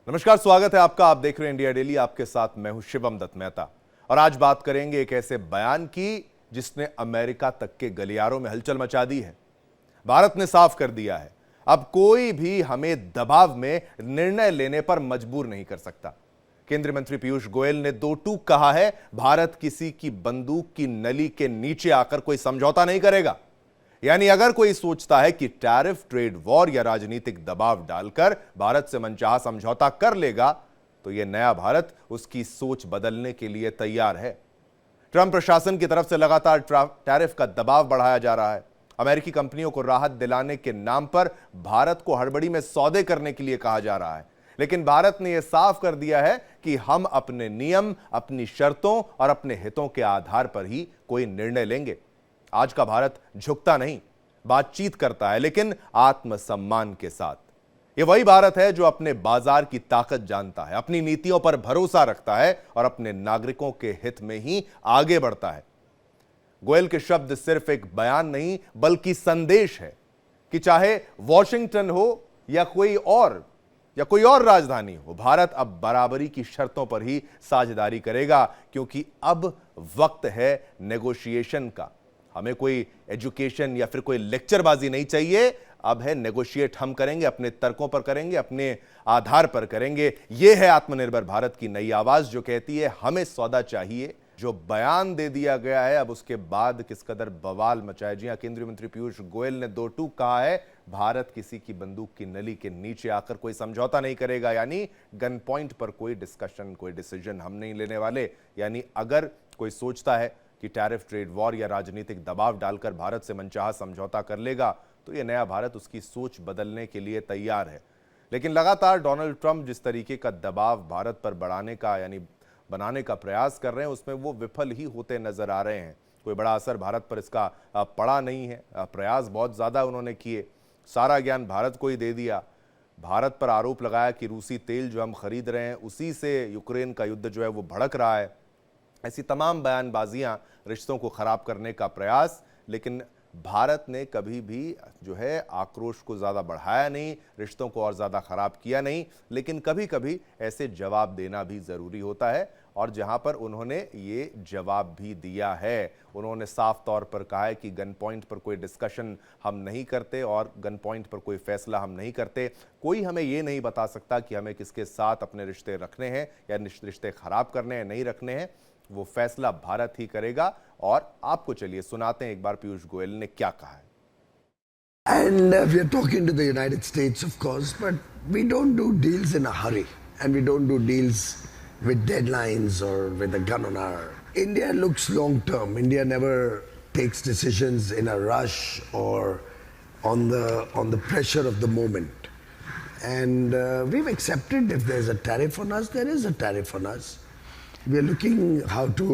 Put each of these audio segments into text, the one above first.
नमस्कार, स्वागत है आपका। आप देख रहे हैं इंडिया डेली। आपके साथ मैं हूं शिवम दत्त मेहता और आज बात करेंगे एक ऐसे बयान की जिसने अमेरिका तक के गलियारों में हलचल मचा दी है। भारत ने साफ कर दिया है, अब कोई भी हमें दबाव में निर्णय लेने पर मजबूर नहीं कर सकता। केंद्रीय मंत्री पीयूष गोयल ने दो टूक कहा है, भारत किसी की बंदूक की नली के नीचे आकर कोई समझौता नहीं करेगा। यानी अगर कोई सोचता है कि टैरिफ, ट्रेड वॉर या राजनीतिक दबाव डालकर भारत से मनचाहा समझौता कर लेगा, तो यह नया भारत उसकी सोच बदलने के लिए तैयार है। ट्रंप प्रशासन की तरफ से लगातार टैरिफ का दबाव बढ़ाया जा रहा है। अमेरिकी कंपनियों को राहत दिलाने के नाम पर भारत को हड़बड़ी में सौदे करने के लिए कहा जा रहा है, लेकिन भारत ने यह साफ कर दिया है कि हम अपने नियम, अपनी शर्तों और अपने हितों के आधार पर ही कोई निर्णय लेंगे। आज का भारत झुकता नहीं, बातचीत करता है, लेकिन आत्मसम्मान के साथ। यह वही भारत है जो अपने बाजार की ताकत जानता है, अपनी नीतियों पर भरोसा रखता है और अपने नागरिकों के हित में ही आगे बढ़ता है। गोयल के शब्द सिर्फ एक बयान नहीं बल्कि संदेश है कि चाहे वॉशिंगटन हो या कोई और राजधानी हो, भारत अब बराबरी की शर्तों पर ही साझेदारी करेगा, क्योंकि अब वक्त है नेगोशिएशन का। हमें कोई एजुकेशन या फिर कोई लेक्चरबाजी नहीं चाहिए। अब है नेगोशिएट हम करेंगे, अपने तर्कों पर करेंगे, अपने आधार पर करेंगे। यह है आत्मनिर्भर भारत की नई आवाज जो कहती है हमें सौदा चाहिए। जो बयान दे दिया गया है, अब उसके बाद किस कदर बवाल मचा है। जी हां, केंद्रीय मंत्री पीयूष गोयल ने दो टूक कहा है, भारत किसी की बंदूक की नली के नीचे आकर कोई समझौता नहीं करेगा। यानी गन पॉइंट पर कोई डिस्कशन, कोई डिसीजन हम नहीं लेने वाले। यानी अगर कोई सोचता है कि टैरिफ, ट्रेड वॉर या राजनीतिक दबाव डालकर भारत से मनचाहा समझौता कर लेगा, तो यह नया भारत उसकी सोच बदलने के लिए तैयार है। लेकिन लगातार डोनाल्ड ट्रंप जिस तरीके का दबाव भारत पर बढ़ाने का यानी बनाने का प्रयास कर रहे हैं, उसमें वो विफल ही होते नजर आ रहे हैं। कोई बड़ा असर भारत पर इसका पड़ा नहीं है। प्रयास बहुत ज्यादा उन्होंने किए, सारा ज्ञान भारत को ही दे दिया। भारत पर आरोप लगाया कि रूसी तेल जो हम खरीद रहे हैं उसी से यूक्रेन का युद्ध जो है वो भड़क रहा है। ऐसी तमाम बयानबाजियां, रिश्तों को खराब करने का प्रयास। लेकिन भारत ने कभी भी जो है आक्रोश को ज़्यादा बढ़ाया नहीं, रिश्तों को और ज़्यादा ख़राब किया नहीं। लेकिन कभी कभी ऐसे जवाब देना भी ज़रूरी होता है, और जहां पर उन्होंने ये जवाब भी दिया है। उन्होंने साफ तौर पर कहा है कि गन पॉइंट पर कोई डिस्कशन हम नहीं करते और गन पॉइंट पर कोई फैसला हम नहीं करते। कोई हमें ये नहीं बता सकता कि हमें किसके साथ अपने रिश्ते रखने हैं या रिश्ते ख़राब करने हैं, नहीं रखने हैं। वो फैसला भारत ही करेगा। और आपको चलिए सुनाते हैं एक बार पीयूष गोयल ने क्या कहा है। And we are talking to the United States, of course, but we don't do deals in a hurry, and we don't do deals with deadlines or with a gun on our. India looks long term. India never takes decisions in a rush or on the pressure of the moment. And we've accepted if there's a tariff on us, there is a tariff on us. We are looking how to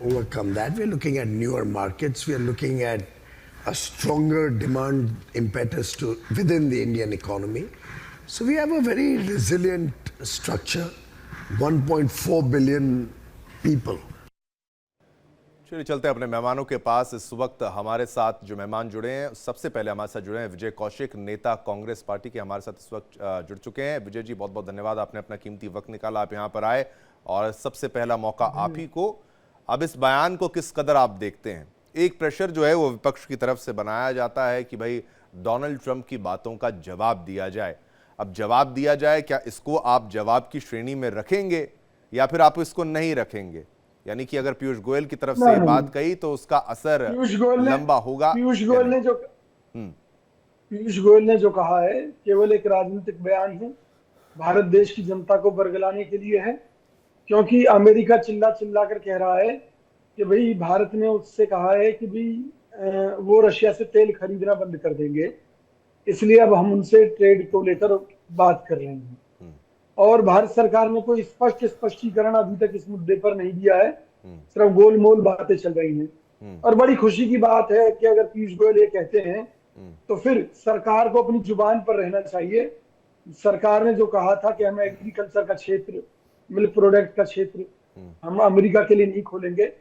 overcome that. We are looking at newer markets. We are looking at a stronger demand impetus within the Indian economy. So we have a very resilient structure, 1.4 billion people. चलिए चलते हैं अपने मेहमानों के पास। इस वक्त हमारे साथ जो मेहमान जुड़े हैं, सबसे पहले हमारे साथ जुड़े हैं विजय कौशिक, नेता कांग्रेस पार्टी के, हमारे साथ इस वक्त जुड़ चुके हैं। विजय जी, बहुत बहुत धन्यवाद, आपने अपना कीमती वक्त निकाला, आप यहाँ पर आए और सबसे पहला मौका आप ही को। अब इस बयान को किस कदर आप देखते हैं? एक प्रेशर जो है वो विपक्ष की तरफ से बनाया जाता है कि भाई डोनाल्ड ट्रंप की बातों का जवाब दिया जाए। अब जवाब दिया जाए, क्या इसको आप जवाब की श्रेणी में रखेंगे या फिर आप इसको नहीं रखेंगे? यानी कि अगर पीयूष गोयल की तरफ से बात कही तो उसका असर लंबा होगा। पीयूष गोयल ने जो कहा है केवल एक राजनीतिक बयान है, भारत देश की जनता को बरगलाने के लिए है। क्योंकि अमेरिका चिल्ला चिल्ला कर कह रहा है कि भाई भारत ने उससे कहा है कि भाई वो रशिया से तेल खरीदना बंद कर देंगे, इसलिए अब हम उनसे ट्रेड को लेकर बात कर रहे हैं। और भारत सरकार ने कोई स्पष्टीकरण अभी तक इस मुद्दे पर नहीं दिया है, सिर्फ गोलमोल बातें चल रही हैं। और बड़ी खुशी की बात है कि अगर पीयूष गोयल ये कहते हैं तो फिर सरकार को अपनी जुबान पर रहना चाहिए। सरकार ने जो कहा था कि हम एग्रीकल्चर का क्षेत्र, मिल्क प्रोडक्ट का क्षेत्र हम अमेरिका के लिए नहीं खोलेंगे,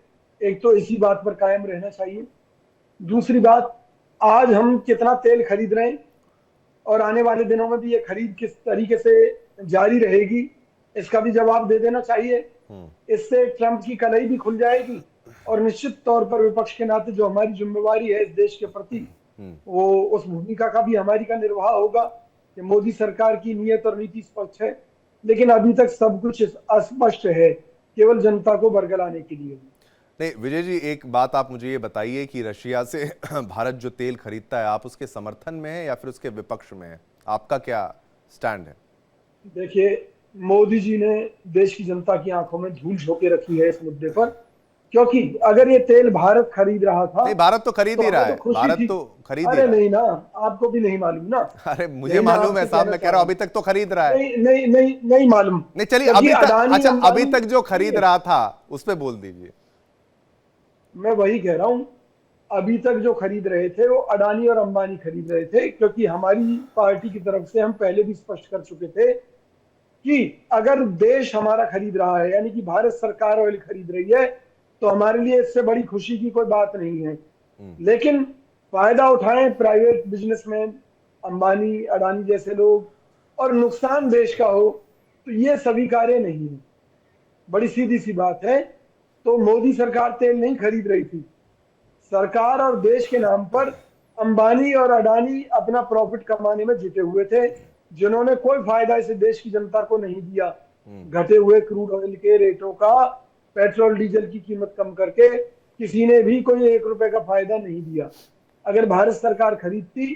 एक तो इसी बात पर कायम रहना चाहिए। दूसरी बात, आज हम कितना तेल खरीद रहे हैं और आने वाले दिनों में भी ये खरीद किस तरीके से जारी रहेगी, इसका भी जवाब दे देना चाहिए। इससे ट्रंप की कलई भी खुल जाएगी और निश्चित तौर पर विपक्ष के नाते जो हमारी जिम्मेवारी है इस देश के प्रति, वो उस भूमिका का भी हमारी का निर्वाह होगा कि मोदी सरकार की नीयत और नीति स्पष्ट है, लेकिन अभी तक सब कुछ अस्पष्ट है, केवल जनता को बरगलाने के लिए। नहीं विजय जी, एक बात आप मुझे ये बताइए कि रशिया से भारत जो तेल खरीदता है, आप उसके समर्थन में है या फिर उसके विपक्ष में है? आपका क्या स्टैंड है? देखिए, मोदी जी ने देश की जनता की आंखों में धूल झोंके रखी है इस मुद्दे पर, क्योंकि अगर ये तेल भारत खरीद रहा था, नहीं भारत तो खरीद ही रहा है, भारत तो खरीद ही अरे रहा है। नहीं ना, आपको भी नहीं मालूम ना। अरे मुझे मालूम है साहब, मैं कह रहा हूं अभी तक तो खरीद रहा है। नहीं नहीं नहीं नहीं मालूम। नहीं चलिए, अभी तक, अच्छा अभी तक जो खरीद रहा था उस पे बोल दीजिए। मैं वही कह रहा हूं, अभी तक जो खरीद रहे थे वो अडानी और अंबानी खरीद रहे थे, क्योंकि हमारी पार्टी की तरफ से हम पहले भी स्पष्ट कर चुके थे कि अगर देश हमारा खरीद रहा है, यानी कि भारत सरकार ऑयल खरीद रही है, तो हमारे लिए इससे बड़ी खुशी की कोई बात नहीं है। लेकिन फायदा उठाएं प्राइवेट बिजनेसमैन, अंबानी अडानी जैसे लोग, और नुकसान देश का हो, तो ये स्वीकार्य नहीं है। बड़ी सीधी सी बात है। तो मोदी सरकार तेल नहीं खरीद रही थी, सरकार और देश के नाम पर अंबानी और अडानी अपना प्रॉफिट कमाने में जुटे हुए थे, जिन्होंने कोई फायदा इसे देश की जनता को नहीं दिया। घटे हुए क्रूड ऑयल के रेटों का, पेट्रोल डीजल की कीमत कम करके किसी ने भी कोई 1 रुपए का फायदा नहीं दिया। अगर भारत सरकार खरीदती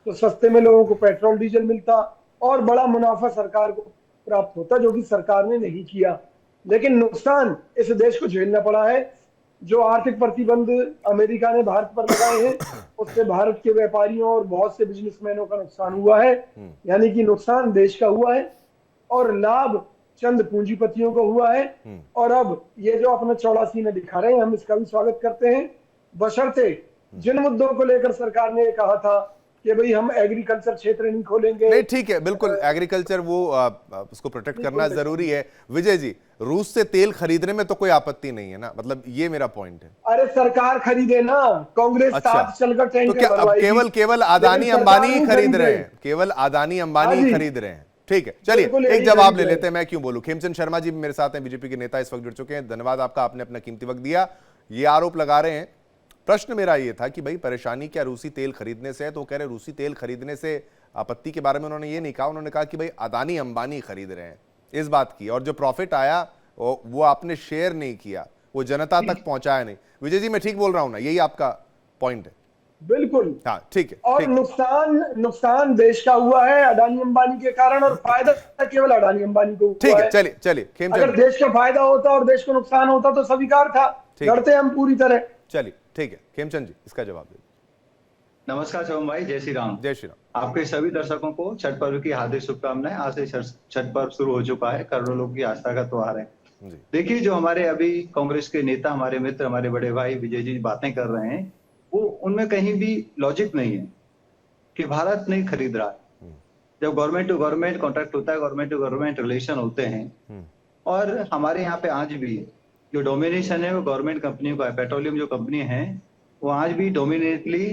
तो सस्ते में लोगों को पेट्रोल डीजल मिलता और बड़ा मुनाफा सरकार को प्राप्त होता, जो कि सरकार ने नहीं किया। लेकिन नुकसान इस देश को झेलना पड़ा है। जो आर्थिक प्रतिबंध अमेरिका ने भारत पर लगाए हैं, उससे भारत के व्यापारियों और बहुत से बिजनेसमैनों का नुकसान हुआ है, यानी कि नुकसान देश का हुआ है और लाभ चंद पूंजीपतियों को हुआ है। और अब ये जो अपना चौड़ा सीना दिखा रहे हैं, हम इसका भी स्वागत करते हैं, बशर्ते जिन मुद्दों को लेकर सरकार ने कहा था कि भाई हम एग्रीकल्चर क्षेत्र नहीं खोलेंगे। नहीं ठीक है, बिल्कुल एग्रीकल्चर वो उसको प्रोटेक्ट करना जरूरी है। विजय जी, रूस से तेल खरीदने में तो कोई आपत्ति नहीं है ना, मतलब ये मेरा पॉइंट है। अरे सरकार खरीदे ना, कांग्रेस साथ चलकर तो टैंकर क्या अब केवल अदानी अंबानी ही खरीद रहे हैं? केवल अदानी अंबानी ही खरीद रहे हैं? ठीक है, चलिए एक जवाब ले लेते हैं, मैं क्यों बोलूं। खेमचंद शर्मा जी मेरे साथ हैं, बीजेपी के नेता, इस वक्त जुड़ चुके हैं। धन्यवाद आपका, आपने अपना कीमती वक्त दिया। ये आरोप लगा रहे हैं, प्रश्न मेरा ये था कि भाई परेशानी क्या रूसी तेल खरीदने से है? तो वो कह रहे रूसी तेल खरीदने से आपत्ति के बारे में उन्होंने ये नहीं कहा, उन्होंने कहा कि भाई अदानी अंबानी खरीद रहे हैं, इस बात की। और जो प्रॉफिट आया वो आपने शेयर नहीं किया, वो जनता तक पहुंचाया नहीं। विजय जी मैं ठीक बोल रहा हूं ना? यही आपका पॉइंट है? बिल्कुल, हाँ ठीक है। और नुकसान देश का हुआ है अडानी अंबानी के कारण, और फायदा केवल अडानी अंबानी को हुआ है। ठीक है, चलिए खेमचंद, अगर देश का फायदा होता और देश को नुकसान होता तो स्वीकार था, लड़ते हम पूरी तरह। चलिए ठीक है, खेमचंद जी इसका जवाब दीजिए। नमस्कार शिवम भाई, जय श्री राम। जय श्री राम। आपके सभी दर्शकों को छठ पर्व की हार्दिक शुभकामनाएं। आज से छठ पर्व शुरू हो चुका है, करोड़ों लोग की आस्था का त्योहार है। देखिए, जो हमारे अभी कांग्रेस के नेता, हमारे मित्र, हमारे बड़े भाई विजय जी बातें कर रहे हैं, वो उनमें कहीं भी लॉजिक नहीं है कि भारत नहीं खरीद रहा है। जब गवर्नमेंट टू गवर्नमेंट कॉन्ट्रैक्ट होता है, गवर्नमेंट टू गवर्नमेंट रिलेशन होते हैं, और हमारे यहाँ पे आज भी जो डोमिनेशन है वो गवर्नमेंट कंपनियों का है। पेट्रोलियम जो कंपनी है वो आज भी डोमिनेटली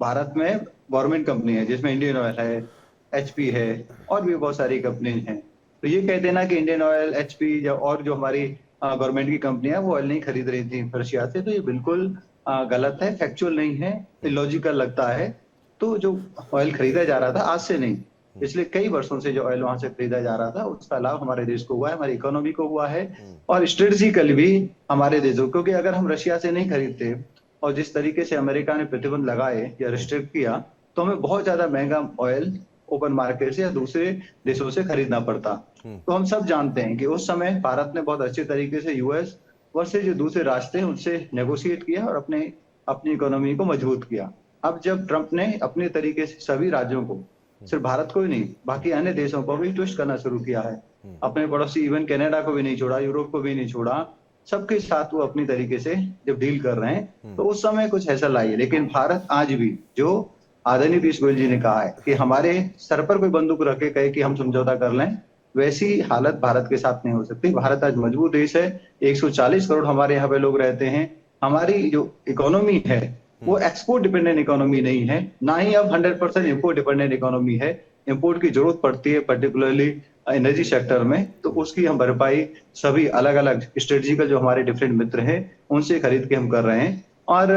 भारत में गवर्नमेंट कंपनी है, जिसमें इंडियन ऑयल है, एचपी है और भी बहुत सारी कंपनी हैं। तो ये कह देना कि इंडियन ऑयल, एचपी और जो हमारी गवर्नमेंट की कंपनी है वो ऑयल नहीं खरीद रही थी रशिया से, तो ये बिल्कुल गलत है, फैक्चुअल नहीं है, इलॉजिकल लगता है। तो जो ऑयल खरीदा जा रहा था आज से नहीं, पिछले कई वर्षों से जो ऑयल वहां से खरीदा जा रहा था, उसका लाभ हमारे देश को हुआ है, हमारी इकोनॉमी को हुआ है और स्ट्रेटेजिकली भी हमारे देशों, क्योंकि अगर हम रशिया से नहीं खरीदते और जिस तरीके से अमेरिका ने प्रतिबंध लगाए या रिस्ट्रिक्ट किया, तो हमें बहुत ज्यादा महंगा ऑयल ओपन मार्केट से या दूसरे देशों से खरीदना पड़ता। तो हम सब जानते हैं कि उस समय भारत ने बहुत अच्छे तरीके से यूएस वर्सेस जो दूसरे रास्ते हैं उनसे नेगोशिएट किया और अपनी इकोनॉमी को मजबूत किया। अब जब ट्रंप ने अपने तरीके से सभी राज्यों को, सिर्फ भारत को ही नहीं, बाकी अन्य देशों को भी ट्विस्ट करना शुरू किया है, अपने पड़ोसी इवन कनाडा को भी नहीं छोड़ा, यूरोप को भी नहीं छोड़ा, सबके साथ वो अपनी तरीके से जब डील कर रहे हैं, तो उस समय कुछ ऐसा लाइए। लेकिन भारत आज भी, जो आदरणीय पीयूष गोयल जी ने कहा है कि हमारे सर पर कोई बंदूक रखे कहे कि हम समझौता कर लें, वैसी हालत भारत के साथ नहीं हो सकती। भारत आज मजबूत देश है, 140 करोड़ हमारे यहाँ पे लोग रहते हैं, हमारी जो इकोनॉमी है वो एक्सपोर्ट डिपेंडेंट इकोनॉमी नहीं है, ना ही अब 100% इंपोर्ट डिपेंडेंट इकोनॉमी है। इंपोर्ट की जरूरत पड़ती है, पर्टिकुलरली एनर्जी सेक्टर में, तो उसकी हम भरपाई सभी अलग अलग स्ट्रेटेजिकल जो हमारे डिफरेंट मित्र हैं उनसे खरीद के हम कर रहे हैं। और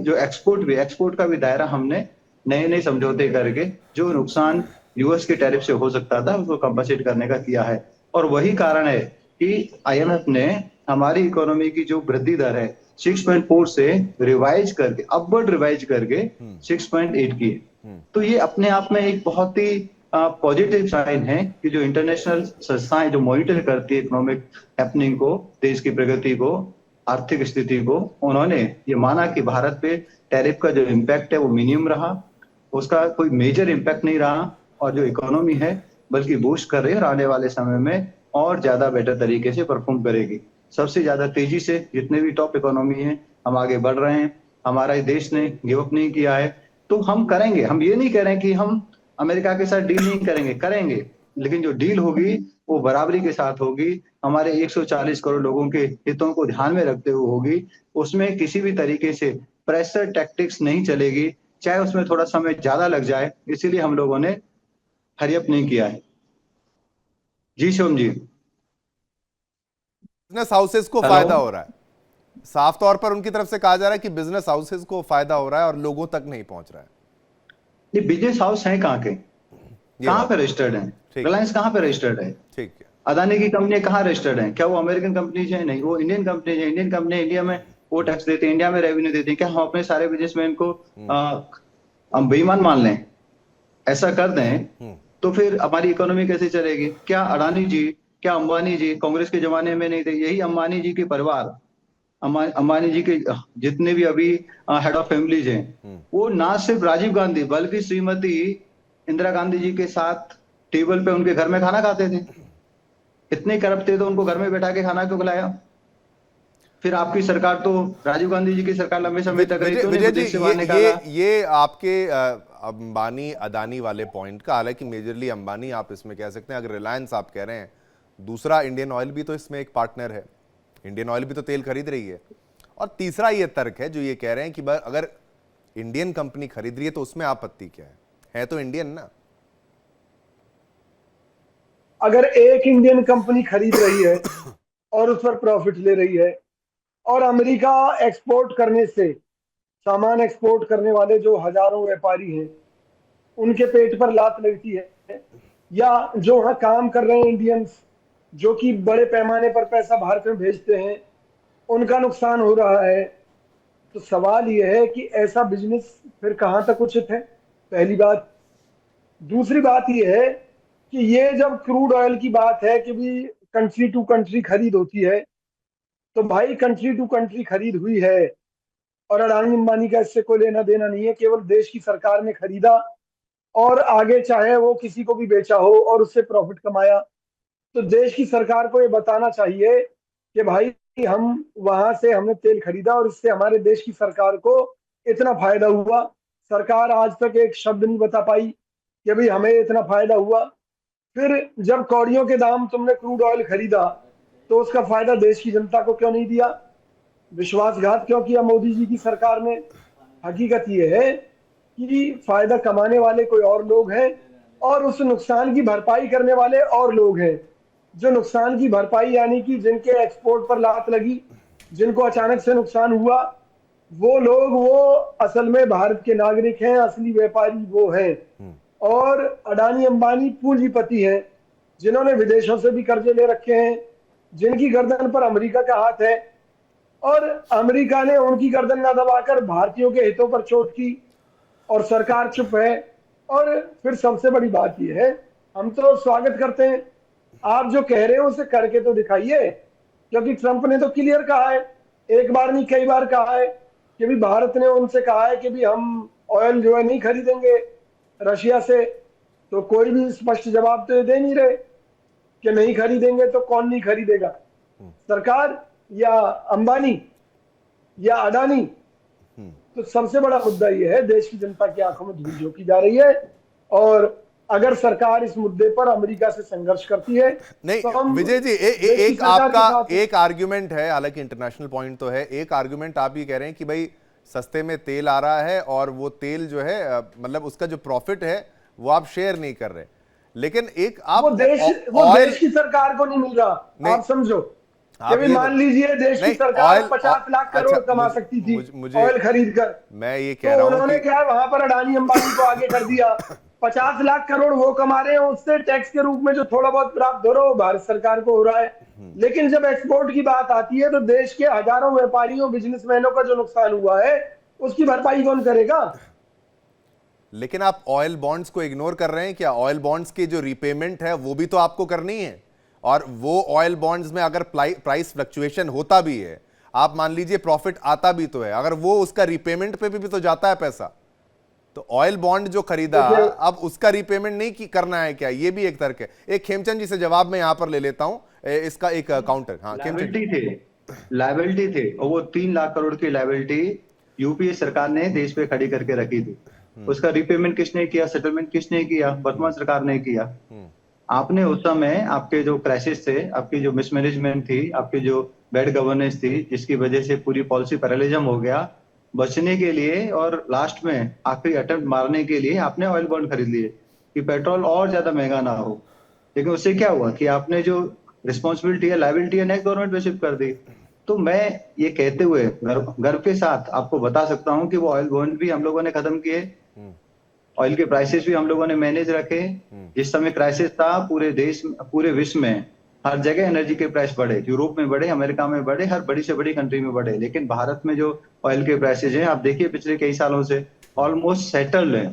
जो एक्सपोर्ट का भी दायरा हमने नए नए समझौते करके जो नुकसान यूएस के टैरिफ से हो सकता था उसको कंपनसेट करने का किया है। और वही कारण है कि आईएमएफ ने हमारी इकोनॉमी की जो वृद्धि दर है 6.4 से रिवाइज करके अपवर्ड रिवाइज करके 6.8 की है। तो ये अपने आप में एक बहुत ही पॉजिटिव साइन है कि जो इंटरनेशनल संस्थाएं जो मॉनिटर करती है इकोनॉमिक हैपनिंग को, देश की प्रगति को, आर्थिक स्थिति को, उन्होंने ये माना कि भारत पे टैरिफ का जो इम्पैक्ट है वो मिनिमम रहा, उसका कोई मेजर इम्पैक्ट नहीं रहा, और जो इकोनॉमी है बल्कि बूस्ट कर रही है और आने वाले समय में और ज्यादा बेटर तरीके से परफॉर्म करेगी। सबसे ज्यादा तेजी से जितने भी टॉप इकोनॉमी है हम आगे बढ़ रहे हैं, हमारा देश ने गिव अप नहीं किया है। तो हम करेंगे, हम ये नहीं कह रहे हैं कि हम अमेरिका के साथ डील नहीं करेंगे, लेकिन जो डील होगी वो बराबरी के साथ होगी, हमारे 140 करोड़ लोगों के हितों को ध्यान में रखते हुए होगी। उसमें किसी भी तरीके से प्रेशर टैक्टिक्स नहीं चलेगी, चाहे उसमें थोड़ा समय ज्यादा लग जाए। इसीलिए हम लोगों ने हरी अप नहीं किया है। जी शिवम जी। बिजनेस हाउसेस को फायदा हो रहा है, साफ तौर पर उनकी तरफ से कहा जा रहा है कि बिजनेस हाउसेस को फायदा हो रहा है और लोगों तक नहीं पहुंच रहा है। ये बिजनेस हाउस है कहाँ के, कहाँ पे रजिस्टर्ड है? रिलायंस कहाँ पे रजिस्टर्ड है? ठीक है। अदानी की कंपनी कहाँ रजिस्टर्ड है? क्या वो अमेरिकन कंपनीज है? नहीं, वो इंडियन कंपनीज है। इंडियन कंपनी इंडिया में वो टैक्स देते हैं, इंडिया में रेवेन्यू देते हैं। क्या हम अपने सारे बिजनेसमैन को हम बेईमान मान लें, ऐसा कर दें तो फिर हमारी इकोनॉमी कैसे चलेगी? क्या अडानी जी, क्या अंबानी जी कांग्रेस के जमाने में नहीं थे? यही अंबानी जी के परिवार, अंबानी जी के जितने भी अभी हेड ऑफ फैमिलीज हैं, वो ना सिर्फ राजीव गांधी बल्कि श्रीमती इंदिरा गांधी जी के साथ टेबल पे उनके घर में खाना खाते थे। इतने करप्ट थे तो उनको घर में बैठा के खाना क्यों खिलाया? फिर आपकी सरकार तो राजीव गांधी जी की सरकार लंबे समय तक रही, विजय जी, ये आपके अंबानी अदानी वाले पॉइंट का, हालांकि मेजरली अंबानी आप इसमें कह सकते हैं, अगर रिलायंस आप कह रहे हैं, दूसरा इंडियन ऑयल भी तो इसमें एक पार्टनर है, इंडियन ऑयल भी तो तेल खरीद रही है, और तीसरा ये तर्क है जो ये कह रहे हैं कि अगर इंडियन कंपनी खरीद रही है तो उसमें आपत्ति क्या है तो इंडियन ना। अगर एक इंडियन कंपनी खरीद रही है और उस पर प्रॉफिट ले रही है, और अमेरिका एक्सपोर्ट करने से, सामान एक्सपोर्ट करने वाले जो हजारों व्यापारी हैं उनके पेट पर लात लगती है, या जो वहां काम कर रहे हैं इंडियंस जो कि बड़े पैमाने पर पैसा भारत में भेजते हैं उनका नुकसान हो रहा है, तो सवाल यह है कि ऐसा बिजनेस फिर कहां तक उचित है? पहली बात। दूसरी बात यह है कि ये जब क्रूड ऑयल की बात है कि भी कंट्री टू कंट्री खरीद होती है, तो भाई कंट्री टू कंट्री खरीद हुई है और अडानी अंबानी का इससे कोई लेना देना नहीं है। केवल देश की सरकार ने खरीदा और आगे चाहे वो किसी को भी बेचा हो और उससे प्रॉफिट कमाया, तो देश की सरकार को ये बताना चाहिए कि भाई हम वहां से हमने तेल खरीदा और इससे हमारे देश की सरकार को इतना फायदा हुआ। सरकार आज तक एक शब्द नहीं बता पाई कि भाई हमें इतना फायदा हुआ। फिर जब कौड़ियों के दाम तुमने क्रूड ऑयल खरीदा तो उसका फायदा देश की जनता को क्यों नहीं दिया? विश्वासघात क्यों किया मोदी जी की सरकार ने? हकीकत यह है कि फायदा कमाने वाले कोई और लोग हैं और उस नुकसान की भरपाई करने वाले और लोग हैं। जो नुकसान की भरपाई यानी कि जिनके एक्सपोर्ट पर लात लगी, जिनको अचानक से नुकसान हुआ, वो लोग वो असल में भारत के नागरिक हैं, असली व्यापारी वो हैं। और अडानी अंबानी पूंजीपति हैं जिन्होंने विदेशों से भी कर्जे ले रखे हैं, जिनकी गर्दन पर अमेरिका का हाथ है, और अमेरिका ने उनकी गर्दन न दबाकर भारतीयों के हितों पर चोट की और सरकार चुप है। और फिर सबसे बड़ी बात यह है, हम तो स्वागत करते हैं, आप जो कह रहे हो उसे करके तो दिखाइए, क्योंकि ट्रंप ने तो क्लियर कहा है, एक बार नहीं कई बार कहा है कि भी भारत ने उनसे कहा है कि भी हम ऑयल जो है नहीं खरीदेंगे रशिया से। तो कोई भी स्पष्ट जवाब तो दे नहीं रहे कि नहीं खरीदेंगे। तो कौन नहीं खरीदेगा, सरकार या अंबानी या अडानी? तो सबसे बड़ा मुद्दा यह है, देश की जनता की आंखों में धूल झोंकी जा रही है। और अगर सरकार इस मुद्दे पर अमेरिका से संघर्ष करती है नहीं तो हम विजय जी, एक आपका एक आर्ग्यूमेंट है, हालांकि इंटरनेशनल पॉइंट तो है, एक आर्ग्यूमेंट आप ये कह रहे हैं कि भाई सस्ते में तेल आ रहा है और वो तेल जो है मतलब उसका जो प्रॉफिट है वो आप शेयर नहीं कर रहे, लेकिन एक आप वो देश की सरकार को नहीं मिल रहा, आप समझो। आप कि मान लीजिए देश की सरकार 50 लाख करोड़ कमा सकती थी ऑयल खरीद कर, मैं ये कह तो रहा हूं उन्होंने क्या वहां पर अडानी अंबानी को आगे कर दिया। 50 लाख करोड़ वो कमा रहे हैं, उससे टैक्स के रूप में जो थोड़ा बहुत प्राप्त हो रहा है वो भारत सरकार को हो रहा है। लेकिन जब एक्सपोर्ट की बात आती है तो देश के हजारों व्यापारियों बिजनेसमैनों का जो नुकसान हुआ है उसकी भरपाई कौन करेगा? लेकिन आप ऑयल बॉन्ड्स को इग्नोर कर रहे हैं क्या? ऑयल बॉन्ड्स की जो रीपेमेंट है वो भी तो आपको करनी है, और वो ऑयल बॉन्ड्स में अगर प्राइस फ्लक्चुएशन होता भी है, आप मान लीजिए प्रॉफिट आता भी तो है, अगर वो उसका रीपेमेंट पे भी तो जाता है पैसा। तो ऑयल बॉन्ड जो खरीदा अब उसका रीपेमेंट नहीं करना है क्या? ये भी एक तर्क है। एक खेमचंद जी से जवाब मैं यहां पर ले लेता हूं, इसका एक काउंटर। हाँ, लायबिलिटी थे और वो 3 लाख करोड़ की लायबिलिटी यूपीए सरकार ने देश पे खड़ी करके रखी थी। उसका रीपेमेंट किसने किया, सेटलमेंट किसने किया? वर्तमान सरकार ने किया। आपने उस समय आपके जो क्राइसिस थे, आपकी जो मिसमैनेजमेंट थी, आपकी जो बैड गवर्नेंस थी, जिसकी वजह से पूरी पॉलिसी पैरालिज्म हो गया, बचने के लिए और लास्ट में आखिरी अटेम्प्ट मारने के लिए आपने ऑयल बॉन्ड खरीद लिए कि पेट्रोल और ज्यादा महंगा ना हो। लेकिन उससे क्या हुआ कि आपने जो रिस्पॉन्सिबिलिटी है, लायबिलिटी है, नेक्स्ट गवर्नमेंट पे शिफ्ट कर दी। तो मैं ये कहते हुए गर्व के साथ आपको बता सकता हूं कि वो ऑयल बॉन्ड भी हम लोगों ने खत्म किए, ऑयल के प्राइसेस भी हम लोगों ने मैनेज रखे। जिस समय क्राइसिस था पूरे देश, पूरे विश्व में हर जगह एनर्जी के प्राइस बढ़े, यूरोप में बढ़े, अमेरिका में बढ़े, हर बड़ी से बड़ी कंट्री में बढ़े। लेकिन भारत में जो ऑयल के प्राइसेस हैं, आप देखिए पिछले कई सालों से ऑलमोस्ट सेटल्ड है।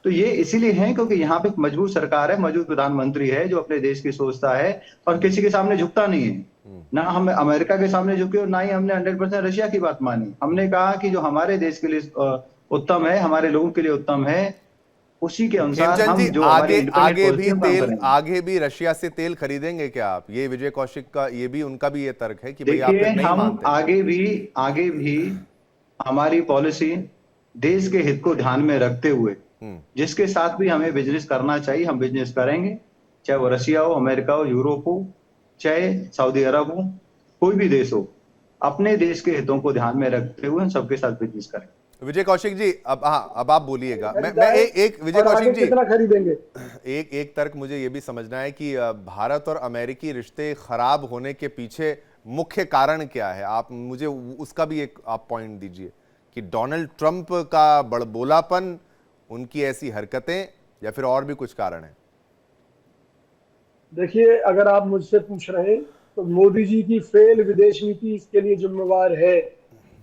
तो ये इसीलिए है क्योंकि यहाँ पे मजबूत सरकार है, मजबूत प्रधानमंत्री है जो अपने देश की सोचता है और किसी के सामने झुकता नहीं है। ना हम अमेरिका के सामने झुके और ना ही हमने 100% रशिया की बात मानी। हमने कहा कि जो हमारे देश के लिए उत्तम है, हमारे लोगों के लिए उत्तम है, उसी के अनुसार हम जो आगे भी रशिया से तेल खरीदेंगे क्या आप? ये विजय कौशिक का, ये भी उनका भी ये तर्क है कि भाई आप नहीं हम मानते। आगे भी हमारी पॉलिसी देश के हित को ध्यान में रखते हुए जिसके साथ भी हमें बिजनेस करना चाहिए हम बिजनेस करेंगे, चाहे वो रशिया हो, अमेरिका हो, यूरोप हो, चाहे सऊदी अरब हो, कोई भी देश हो, अपने देश के हितों को ध्यान में रखते हुए हम सबके साथ बिजनेस करें। विजय कौशिक जी, अब आप बोलिएगा। मैं एक विजय कौशिक जी, कितना खरीदेंगे? एक तर्क मुझे ये भी समझना है कि भारत और अमेरिकी रिश्ते खराब होने के पीछे मुख्य कारण क्या है? आप मुझे उसका भी एक आप पॉइंट दीजिए कि डोनाल्ड ट्रंप का बड़बोलापन, उनकी ऐसी हरकतें, या फिर और भी कुछ कारण है? देखिए, अगर आप मुझसे पूछ रहे हैं तो मोदी जी की फेल विदेश नीति इसके लिए जिम्मेवार है।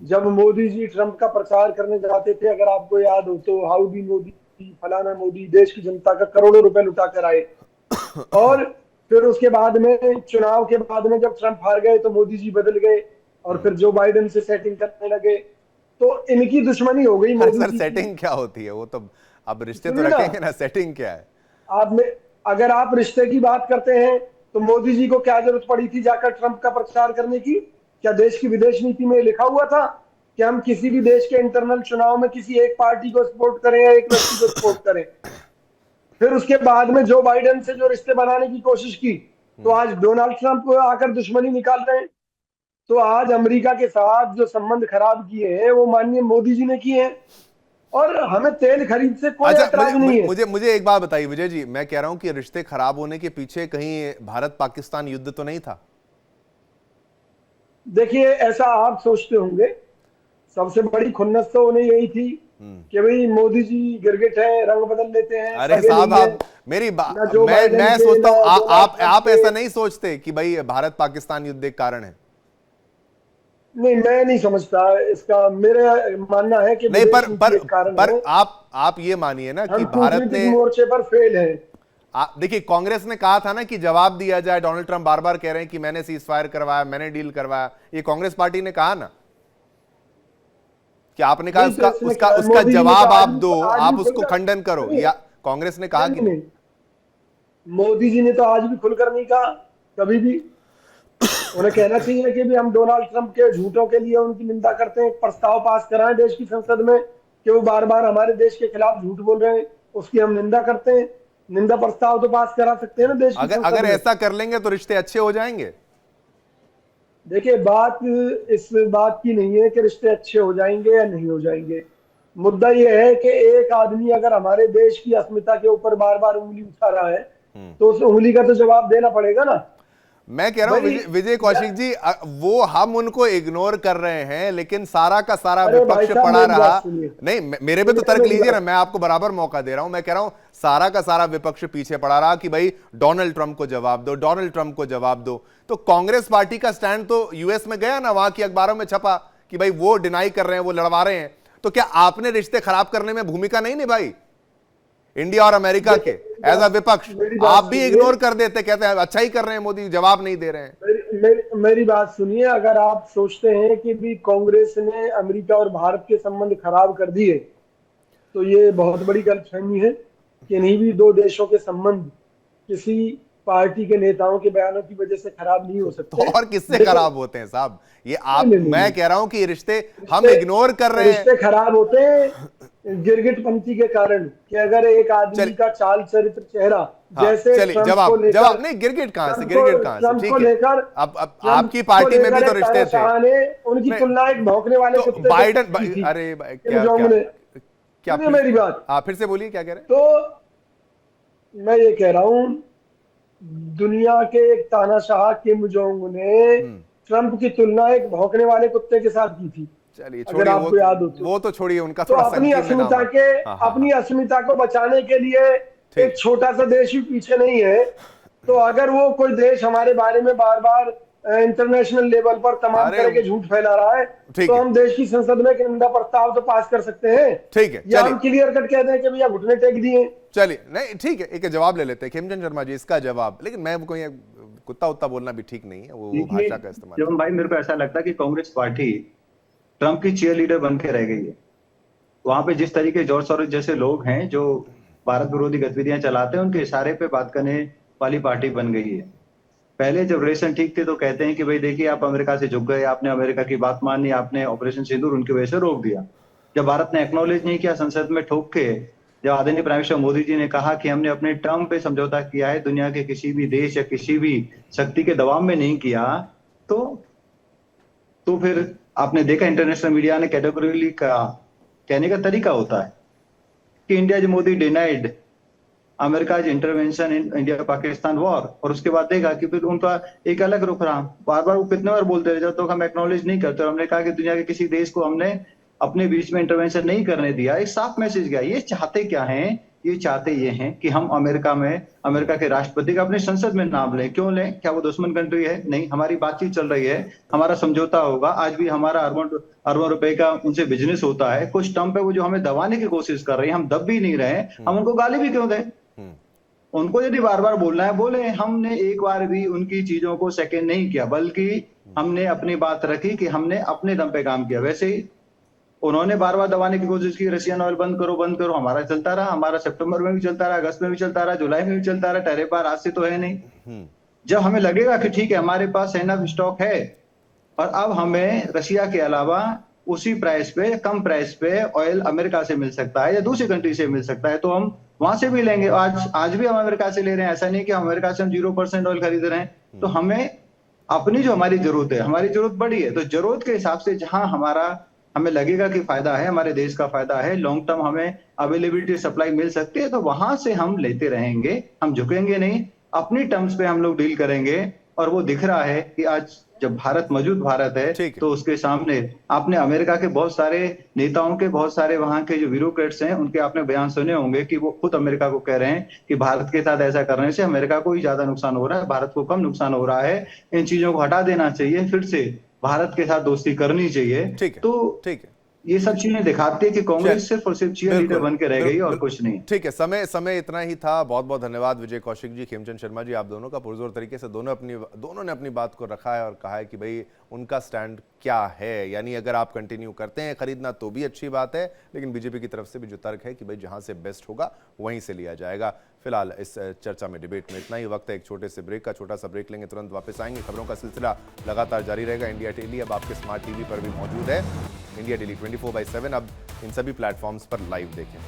जब मोदी जी ट्रंप का प्रचार करने जाते थे, अगर आपको याद हो तो हाउडी मोदी, फलाना मोदी, देश की जनता का करोड़ों रुपए लुटा कर आए। और फिर उसके बाद में चुनाव के बाद में जब ट्रंप हार गए तो मोदी जी बदल गए और फिर जो बाइडेन से सेटिंग करने लगे, तो इनकी दुश्मनी हो गई। सर, सेटिंग क्या होती है? वो तो अब रिश्ते तो रखेंगे ना, सेटिंग क्या है? अगर आप रिश्ते की बात करते हैं तो मोदी जी को क्या जरूरत पड़ी थी जाकर ट्रंप का प्रचार करने की? क्या देश की विदेश नीति में लिखा हुआ था कि हम किसी भी देश के इंटरनल चुनाव में किसी एक पार्टी को सपोर्ट करें या एक व्यक्ति को सपोर्ट करें? फिर उसके बाद में जो बाइडेन से जो रिश्ते बनाने की कोशिश की, तो आज डोनाल्ड ट्रंप आकर दुश्मनी निकाल रहे हैं। तो आज अमेरिका के साथ जो संबंध खराब किए हैं वो माननीय मोदी जी ने किए हैं, और हमें तेल खरीद से कोई एतराज नहीं है। मुझे एक बात बताइए विजय जी, मैं कह रहा हूं कि रिश्ते खराब होने के पीछे कहीं भारत पाकिस्तान युद्ध तो नहीं था? देखिए, ऐसा आप सोचते होंगे। सबसे बड़ी खुन्नस तो उन्हें यही थी कि भाई मोदी जी गिरगिट है, रंग बदल लेते हैं। अरे साहब, आप मेरी बात, मैं सोचता हूं आप ऐसा नहीं सोचते कि भाई भारत पाकिस्तान युद्ध एक कारण है? नहीं, मैं नहीं समझता इसका। मेरा मानना है कि नहीं, पर आप ये मानिए ना कि भारत ने मोर्चे पर फेल है। देखिए, कांग्रेस ने कहा था ना कि जवाब दिया जाए। डोनाल्ड ट्रंप बार बार कह रहे हैं कि मैंने सीज फायर करवाया, मैंने डील करवाया। ये कांग्रेस पार्टी ने कहा ना कि आपने कहा उसका जवाब आप दो, आप उसको खंडन करो, या कांग्रेस ने कहा कि नहीं? मोदी जी ने तो आज भी खुलकर नहीं कहा कभी भी। उन्हें कहना चाहिए कि भी हम डोनाल्ड ट्रंप के झूठों के लिए उनकी निंदा करते हैं, प्रस्ताव पास कराएं देश की संसद में कि वो बार बार हमारे देश के खिलाफ झूठ बोल रहे हैं, उसकी हम निंदा करते हैं। निंदा प्रस्ताव तो पास करा सकते हैं ना देश की अगर ऐसा कर लेंगे तो रिश्ते अच्छे हो जाएंगे। देखिए, बात इस बात की नहीं है कि रिश्ते अच्छे हो जाएंगे या नहीं हो जाएंगे। मुद्दा ये है कि एक आदमी अगर हमारे देश की अस्मिता के ऊपर बार बार उंगली उठा रहा है तो उस उंगली का तो जवाब देना पड़ेगा ना। मैं कह रहा हूं विजय कौशिक जी, वो हम उनको इग्नोर कर रहे हैं, लेकिन सारा का सारा विपक्ष पड़ा रहा। नहीं, मेरे पे तो तर्क लीजिए ना, मैं आपको बराबर मौका दे रहा हूं। मैं कह रहा हूं सारा का सारा विपक्ष पीछे पड़ा रहा कि भाई डोनाल्ड ट्रंप को जवाब दो, डोनाल्ड ट्रंप को जवाब दो। तो कांग्रेस पार्टी का स्टैंड तो यूएस में गया ना, वहां की अखबारों में छपा कि भाई वो डिनाई कर रहे हैं, वो लड़वा रहे हैं। तो क्या आपने रिश्ते खराब करने में भूमिका नहीं निभाई इंडिया और अमेरिका के एज अ विपक्ष? आप भी इग्नोर कर देते, कहते हैं अच्छा ही कर रहे हैं मोदी, जवाब नहीं दे रहे हैं। मेरी बात सुनिए, अगर आप सोचते हैं कि भी कांग्रेस ने अमेरिका और भारत के संबंध खराब कर दिए तो ये बहुत बड़ी गलतफहमी है कि नहीं भी दो देशों के संबंध किसी पार्टी के नेताओं के बयानों की वजह से खराब नहीं हो सकते। तो और किससे खराब होते हैं साहब? ये आप मैं कह रहा हूं कि रिश्ते हम इग्नोर कर रहे हैं। रिश्ते खराब होते हैं गिरगिटपंथी के कारण कि अगर एक आदमी का चाल चरित्र चेहरा जैसे जवाब नहीं, गिरगिट कहां से, गिरगिट कहां से? ठीक है, अब आपकी पार्टी में भी तो रिश्ते थे। उनकी तुलना एक भौंकने वाले कुत्ते बाइडन, अरे क्या मेरी बात आप फिर से बोलिए, क्या कह रहे हैं? तो मैं ये कह रहा हूं, दुनिया के एक तानाशाह किम जोंग ने ट्रंप की तुलना एक भौंकने वाले कुत्ते के साथ की थी। चलिए अगर आपको याद हो वो तो छोड़िए, उनका तो अपनी अस्मिता को बचाने के लिए एक छोटा सा देश भी पीछे नहीं है। तो अगर वो कोई देश हमारे बारे में बार बार इंटरनेशनल लेवल पर तमाम तरह के झूठ फैला रहा है तो हम देश की संसद में एक निंदा प्रस्ताव तो पास कर सकते हैं। ठीक है, या हम क्लियर कट कहते हैं कि भैया घुटने टेक दिए। चलिए, नहीं ठीक है, एक जवाब ले लेते हैं खिमचंद शर्मा जी, इसका जवाब। लेकिन मैं कोई कुत्ता उत्ता बोलना भी ठीक नहीं है, वो भाषा का इस्तेमाल। जब भाई मेरे को ऐसा लगता है कि कांग्रेस पार्टी ट्रंप की चीयर लीडर बन के रह गई है। वहां पे जिस तरीके जॉर्ज सोरोस जैसे लोग हैं जो भारत विरोधी गतिविधियां चलाते हैं, उनके इशारे पे बात करने वाली पार्टी बन गई है। पहले जब रिलेशन ठीक थे तो कहते हैं कि भाई देखिए आप अमेरिका से झुक गए, आपने अमेरिका की बात मानी, आपने ऑपरेशन सिंदूर उनकी वजह से रोक दिया। जब भारत ने एक्नॉलेज नहीं किया संसद में ठोक के, जब आदरणीय प्राइम मिनिस्टर मोदी जी ने कहा कि हमने अपने टर्म पे समझौता किया है, दुनिया के किसी भी देश या किसी भी शक्ति के दबाव में नहीं किया, तो फिर आपने देखा इंटरनेशनल मीडिया ने कैटेगोरिकली कहने का तरीका होता है कि India Modi denied America intervention in India Pakistan war, और उसके बाद देखा कि फिर उनका एक अलग रुख रहा। बार बार वो कितने बार बोलते रहे जब तक हम एक्नॉलेज नहीं करते। और हमने कहा कि दुनिया के किसी देश को हमने अपने बीच में इंटरवेंशन नहीं करने दिया। एक साफ मैसेज गया। ये चाहते क्या हैं? ये चाहते ये हैं कि हम अमेरिका के राष्ट्रपति का अपने संसद में नाम लें। क्यों लें? क्या वो दुश्मन कंट्री है? नहीं, हमारी बातचीत चल रही है, हमारा समझौता होगा। आज भी हमारा अरबों रुपए का उनसे बिजनेस होता है। कुछ टर्म पे वो जो हमें दबाने की कोशिश कर रही है, हम दब भी नहीं रहे, हम उनको गाली भी क्यों दें? उनको यदि बार बार बोलना है बोले। हमने एक बार भी उनकी चीजों को सेकंड नहीं किया, बल्कि हमने अपनी बात रखी कि हमने अपने दम पे काम किया। वैसे ही उन्होंने बार बार दबाने की कोशिश की, रशियन ऑयल बंद करो, हमारा चलता रहा। हमारा सितंबर में भी चलता रहा, अगस्त में भी चलता रहा, जुलाई में भी चलता रहा। टैरिफ बार आज से तो है नहीं। जब हमें लगेगा कि ठीक है हमारे पास एनफ स्टॉक है और अब हमें रशिया के अलावा उसी प्राइस पे, कम प्राइस पे ऑयल अमेरिका से मिल सकता है या दूसरी कंट्री से मिल सकता है, तो हम वहां से भी लेंगे। आज भी हम अमेरिका से ले रहे हैं। ऐसा नहीं कि हम अमेरिका से हम 0% ऑयल खरीद रहे हैं। तो हमें अपनी जो हमारी जरूरत है, हमारी जरूरत बड़ी है, तो जरूरत के हिसाब से जहां हमें लगेगा कि फायदा है, हमारे देश का फायदा है, लॉन्ग टर्म हमें अवेलेबिलिटी सप्लाई मिल सकती है, तो वहां से हम लेते रहेंगे। हम झुकेंगे नहीं, अपनी टर्म्स पे हम लोग डील करेंगे। और वो दिख रहा है कि आज जब भारत मौजूद भारत है तो उसके सामने आपने अमेरिका के बहुत सारे नेताओं के, बहुत सारे वहां के जो ब्यूरोक्रेट्स हैं, उनके आपने बयान सुने होंगे कि वो खुद अमेरिका को कह रहे हैं कि भारत के साथ ऐसा करने से अमेरिका को ही ज्यादा नुकसान हो रहा है, भारत को कम नुकसान हो रहा है। इन चीजों को हटा देना चाहिए, फिर से भारत के साथ दोस्ती करनी चाहिए। तो ठीक है, ये सब चीजें दिखाती है कि कांग्रेस सिर्फ और सिर्फ चीयर लीडर बन के रह गई और कुछ नहीं। ठीक है, समय इतना ही था। बहुत बहुत धन्यवाद विजय कौशिक जी, खेमचंद शर्मा जी, आप दोनों का पुरजोर तरीके से दोनों ने अपनी बात को रखा है और कहा है कि भाई उनका स्टैंड क्या है। यानी अगर आप कंटिन्यू करते हैं खरीदना तो भी अच्छी बात है, लेकिन बीजेपी की तरफ से भी जो तर्क है कि भाई जहां से बेस्ट होगा वहीं से लिया जाएगा। फिलहाल इस चर्चा में, डिबेट में इतना ही। वक्त है एक छोटे से ब्रेक का। छोटा सा ब्रेक लेंगे, तुरंत वापस आएंगे। खबरों का सिलसिला लगातार जारी रहेगा। इंडिया डेली अब आपके स्मार्ट टीवी पर भी मौजूद है। इंडिया डेली 24/7 अब इन सभी प्लेटफॉर्म्स पर लाइव देखें।